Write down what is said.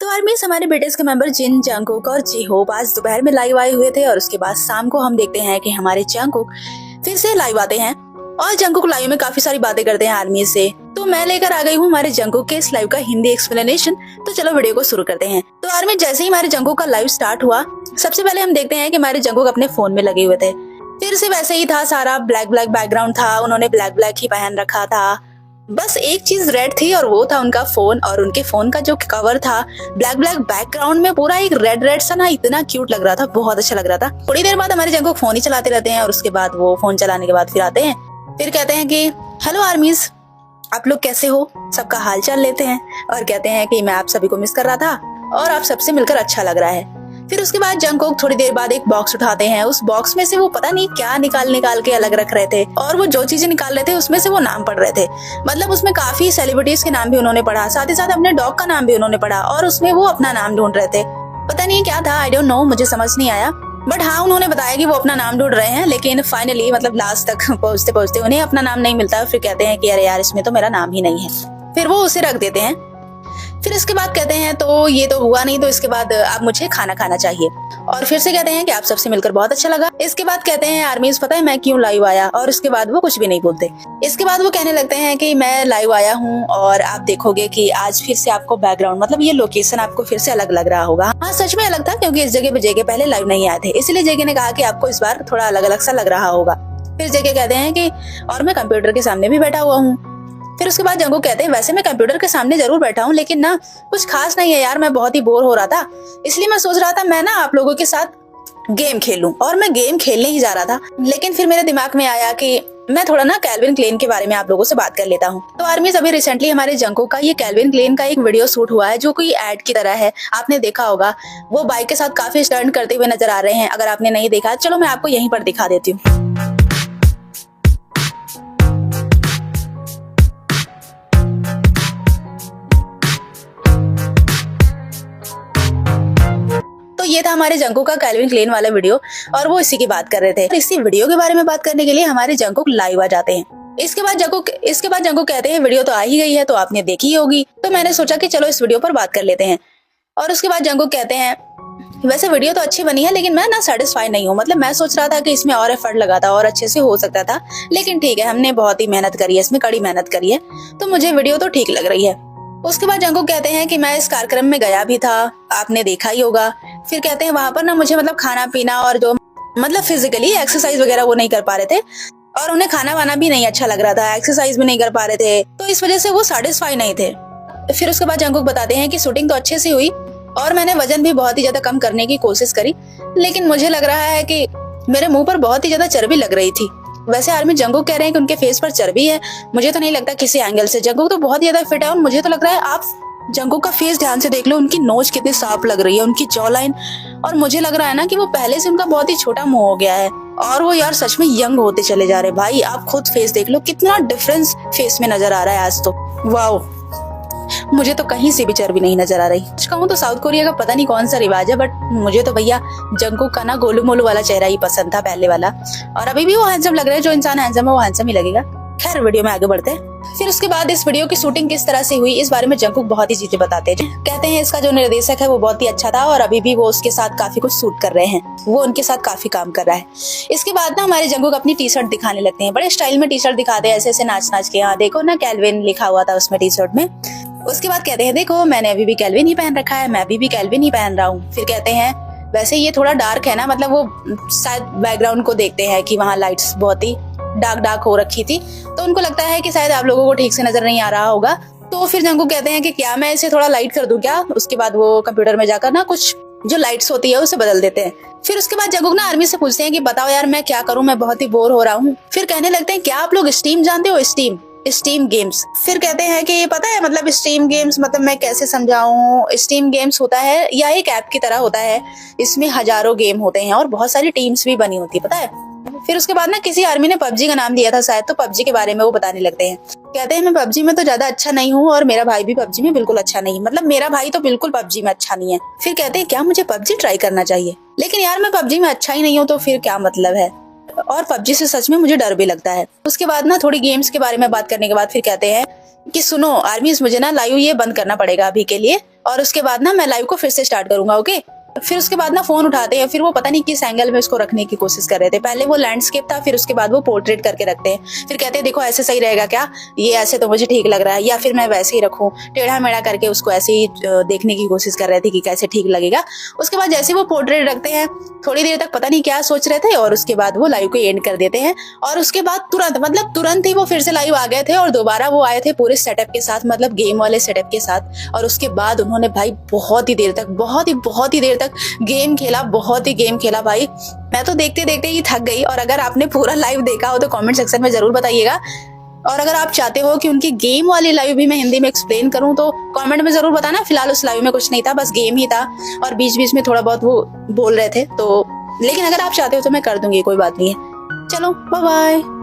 तो आर्मीज हमारे ब्रिटिश के मेंबर जिन, जंगकुक और जी-होप आज दोपहर में लाइव आए हुए थे और उसके बाद शाम को हम देखते हैं कि हमारे जंगकुक फिर से लाइव आते हैं और जंगकुक लाइव में काफी सारी बातें करते हैं आर्मी से। तो मैं लेकर आ गई हूँ हमारे जंगकुक के इस लाइव का हिंदी एक्सप्लेनेशन। तो चलो वीडियो को शुरू करते हैं। तो आर्मी जैसे ही हमारे जंगकुक का लाइव स्टार्ट हुआ, सबसे पहले हम देखते हैं कि हमारे जंगकुक अपने फोन में लगे हुए थे। फिर से वैसे ही था, सारा ब्लैक बैकग्राउंड था, उन्होंने ब्लैक ही पहन रखा था। बस एक चीज रेड थी और वो था उनका फोन, और उनके फोन का जो कवर था ब्लैक बैकग्राउंड में पूरा एक रेड सा ना, इतना क्यूट लग रहा था, बहुत अच्छा लग रहा था। थोड़ी देर बाद हमारे जंगकुक फोन ही चलाते रहते हैं और उसके बाद वो फोन चलाने के बाद फिर आते हैं, फिर कहते हैं कि हेलो आर्मीज, आप लोग कैसे हो, सबका हाल चाल लेते हैं और कहते हैं कि मैं आप सभी को मिस कर रहा था और आप सबसे मिलकर अच्छा लग रहा है। फिर उसके बाद जंगकुक थोड़ी देर बाद एक बॉक्स उठाते हैं, उस बॉक्स में से वो पता नहीं क्या निकाल के अलग रख रहे थे, और वो जो चीजें निकाल रहे थे उसमें से वो नाम पढ़ रहे थे। मतलब उसमें काफी सेलिब्रिटीज के नाम भी उन्होंने पढ़ा, साथ ही साथ अपने डॉग का नाम भी उन्होंने पढ़ा, और उसमें वो अपना नाम ढूंढ रहे थे। पता नहीं क्या था, आई डोंट नो, मुझे समझ नहीं आया। बट हाँ, उन्होंने बताया कि वो अपना नाम ढूंढ रहे हैं, लेकिन फाइनली मतलब लास्ट तक पहुंचते उन्हें अपना नाम नहीं मिलता। फिर कहते हैं कि अरे यार, इसमें तो मेरा नाम ही नहीं है। फिर वो उसे रख देते हैं। फिर इसके बाद कहते हैं तो ये तो हुआ नहीं, तो इसके बाद अब मुझे खाना चाहिए, और फिर से कहते हैं कि आप सबसे मिलकर बहुत अच्छा लगा। इसके बाद कहते हैं आर्मीज, पता है मैं क्यों लाइव आया, और उसके बाद वो कुछ भी नहीं बोलते। इसके बाद वो कहने लगते हैं कि मैं लाइव आया हूँ और आप देखोगे कि आज फिर से आपको बैकग्राउंड, मतलब ये लोकेशन आपको फिर से अलग लग रहा होगा। हाँ, सच में अलग था, क्योंकि इस जगह पे जेके पहले लाइव नहीं आए थे, इसलिए जेके ने कहा कि आपको इस बार थोड़ा अलग सा लग रहा होगा। फिर जेके कहते हैं कि और मैं कंप्यूटर के सामने भी बैठा हुआ हूँ। फिर उसके बाद जंगकुक कहते हैं वैसे मैं कंप्यूटर के सामने जरूर बैठा हूँ, लेकिन ना कुछ खास नहीं है यार, मैं बहुत ही बोर हो रहा था, इसलिए मैं सोच रहा था मैं ना आप लोगों के साथ गेम खेलूं, और मैं गेम खेलने ही जा रहा था। लेकिन फिर मेरे दिमाग में आया कि मैं थोड़ा ना कैल्विन क्लेन के बारे में आप लोगों से बात कर लेता हूँ। तो आर्मीज अभी रिसेंटली हमारे जंगकुक का ये कैल्विन क्लेन का एक वीडियो शूट हुआ है, जो कोई एड की तरह है, आपने देखा होगा। वो बाइक के साथ काफी स्टंट करते हुए नजर आ रहे हैं। अगर आपने नहीं देखा, चलो मैं आपको यहीं पर दिखा देती हूँ। ये था हमारे जंगकुक का कैल्विन क्लेन वाला वीडियो, और वो इसी की बात कर रहे थे। इसी वीडियो के बारे में बात करने के लिए हमारे जंगकुक लाइव आ जाते हैं। इसके बाद जंगकुक कहते हैं वीडियो तो आ ही गई है, तो आपने देखी होगी, तो मैंने सोचा कि चलो इस वीडियो पर बात कर लेते हैं। और उसके बाद जंगकुक कहते हैं वैसे वीडियो तो अच्छी बनी है, लेकिन मैं ना सेटिस्फाई नहीं हूँ। मतलब मैं सोच रहा था कि इसमें और एफर्ट लगा था और अच्छे से हो सकता था, लेकिन ठीक है, हमने बहुत ही मेहनत करी है, इसमें कड़ी मेहनत करी है, तो मुझे वीडियो तो ठीक लग रही है। उसके बाद जंगकुक कहते हैं कि मैं इस कार्यक्रम में गया भी था, आपने देखा ही होगा। फिर कहते हैं वहां पर ना मुझे मतलब खाना पीना और जो मतलब फिजिकली एक्सरसाइज वगैरह वो नहीं कर पा रहे थे, और उन्हें खाना वाना भी नहीं अच्छा लग रहा था, एक्सरसाइज भी नहीं कर पा रहे थे, तो इस वजह से वो सेटिस्फाई नहीं थे। फिर उसके बाद जंगकुक बताते हैं कि शूटिंग तो अच्छे से हुई और मैंने वजन भी बहुत ही ज्यादा कम करने की कोशिश करी, लेकिन मुझे लग रहा है कि मेरे मुंह पर बहुत ही ज्यादा चर्बी लग रही थी। वैसे आर्मी जंगकुक कह रहे हैं कि उनके फेस पर चर्बी है, मुझे तो नहीं लगता किसी एंगल से। जंगकुक तो बहुत ज्यादा फिट है, और मुझे तो लग रहा है आप जंगकुक का फेस ध्यान से देख लो, उनकी नोज कितनी साफ लग रही है, उनकी जॉ लाइन, और मुझे लग रहा है ना कि वो पहले से उनका बहुत ही छोटा मुंह हो गया है, और वो यार सच में यंग होते चले जा रहे। भाई आप खुद फेस देख लो, कितना डिफरेंस फेस में नजर आ रहा है आज तो। वाओ, मुझे तो कहीं से भी चर्बी नहीं नजर आ रही। कहूँ तो साउथ कोरिया का पता नहीं कौन सा रिवाज है, बट मुझे तो भैया जंगकुक का ना गोलू मोलू वाला चेहरा ही पसंद था पहले वाला, और अभी भी वो हैंडसम लग रहा है। जो इंसान हैंडसम है वो हैंडसम ही लगेगा। खैर, वीडियो में आगे बढ़ते हैं। फिर उसके बाद इस वीडियो की शूटिंग किस तरह से हुई, इस बारे में जंगकुक बहुत ही चीजें बताते हैं। कहते हैं इसका जो निर्देशक है वो बहुत ही अच्छा था, और अभी भी वो उसके साथ काफी कुछ शूट कर रहे हैं, वो उनके साथ काफी काम कर रहा है। इसके बाद ना हमारे जंगकुक अपनी टी शर्ट दिखाने लगते हैं, बड़े स्टाइल में टी शर्ट दिखाते हैं, ऐसे नाच के। यहाँ देखो ना, कैल्विन लिखा हुआ था उसमें टी शर्ट में। उसके बाद कहते हैं देखो, मैंने अभी भी कैल्विन ही पहन रखा है, मैं अभी भी कैल्विन ही पहन रहा हूँ। फिर कहते हैं वैसे ये थोड़ा डार्क है ना, मतलब वो शायद बैकग्राउंड को देखते हैं कि वहाँ लाइट्स बहुत ही डार्क हो रखी थी, तो उनको लगता है कि शायद आप लोगों को ठीक से नजर नहीं आ रहा होगा। तो फिर जंगकुक कहते हैं कि क्या मैं इसे थोड़ा लाइट कर दूं क्या। उसके बाद वो कंप्यूटर में जाकर ना कुछ जो लाइट्स होती है उसे बदल देते हैं। फिर उसके बाद जंगकुक ना आर्मी से पूछते हैं कि बताओ यार मैं क्या करूं, मैं बहुत ही बोर हो रहा हूँ। फिर कहने लगते हैं क्या आप लोग स्टीम जानते हो, स्टीम गेम्स। फिर कहते हैं कि ये पता है मतलब स्टीम गेम्स, मतलब मैं कैसे समझाऊं। स्टीम गेम्स होता है या एक ऐप की तरह होता है, इसमें हजारों गेम होते हैं और बहुत सारी टीम्स भी बनी होती है, पता है। फिर उसके बाद ना किसी आर्मी ने पबजी का नाम दिया था शायद, तो पबजी के बारे में वो बताने लगते हैं। कहते हैं मैं पबजी में तो ज्यादा अच्छा नहीं हूँ, और मेरा भाई भी पबजी में बिल्कुल अच्छा नहीं, मतलब मेरा भाई तो बिल्कुल पबजी में अच्छा नहीं है। फिर कहते हैं क्या मुझे पबजी ट्राई करना चाहिए, लेकिन यार मैं पबजी में अच्छा ही नहीं हूँ, तो फिर क्या मतलब है, और पबजी से सच में मुझे डर भी लगता है। उसके बाद ना थोड़ी गेम्स के बारे में बात करने के बाद फिर कहते हैं कि सुनो आर्मीज, मुझे ना लाइव ये बंद करना पड़ेगा अभी के लिए, और उसके बाद ना मैं लाइव को फिर से स्टार्ट करूंगा, ओके। फिर उसके बाद ना फोन उठाते हैं, फिर वो पता नहीं किस एंगल में उसको रखने की कोशिश कर रहे थे। पहले वो लैंडस्केप था, फिर उसके बाद वो पोर्ट्रेट करके रखते हैं। फिर कहते हैं देखो ऐसे सही रहेगा क्या, ये ऐसे तो मुझे ठीक लग रहा है, या फिर मैं वैसे ही रखूं। टेढ़ा मेढ़ा करके उसको ऐसे ही देखने की कोशिश कर रहे थे कि कैसे ठीक लगेगा। उसके बाद जैसे वो पोर्ट्रेट रखते हैं, थोड़ी देर तक पता नहीं क्या सोच रहे थे, और उसके बाद वो लाइव को एंड कर देते हैं। और उसके बाद तुरंत ही वो फिर से लाइव आ गए थे, और दोबारा वो आए थे पूरे सेटअप के साथ, मतलब गेम वाले सेटअप के साथ। और उसके बाद उन्होंने भाई बहुत ही देर तक गेम खेला, बहुत ही गेम खेला भाई। मैं तो देखते देखते ही थक गई। और अगर आपने पूरा लाइव देखा हो तो कमेंट सेक्शन में जरूर बताइएगा। और अगर आप चाहते हो कि उनकी गेम वाली लाइव भी मैं हिंदी में एक्सप्लेन करूं तो कमेंट में जरूर बताना। फिलहाल उस लाइव में कुछ नहीं था, बस गेम ही था, और बीच बीच में थोड़ा बहुत वो बोल रहे थे तो, लेकिन अगर आप चाहते हो तो मैं कर दूंगी, कोई बात नहीं है। चलो बाय बाय।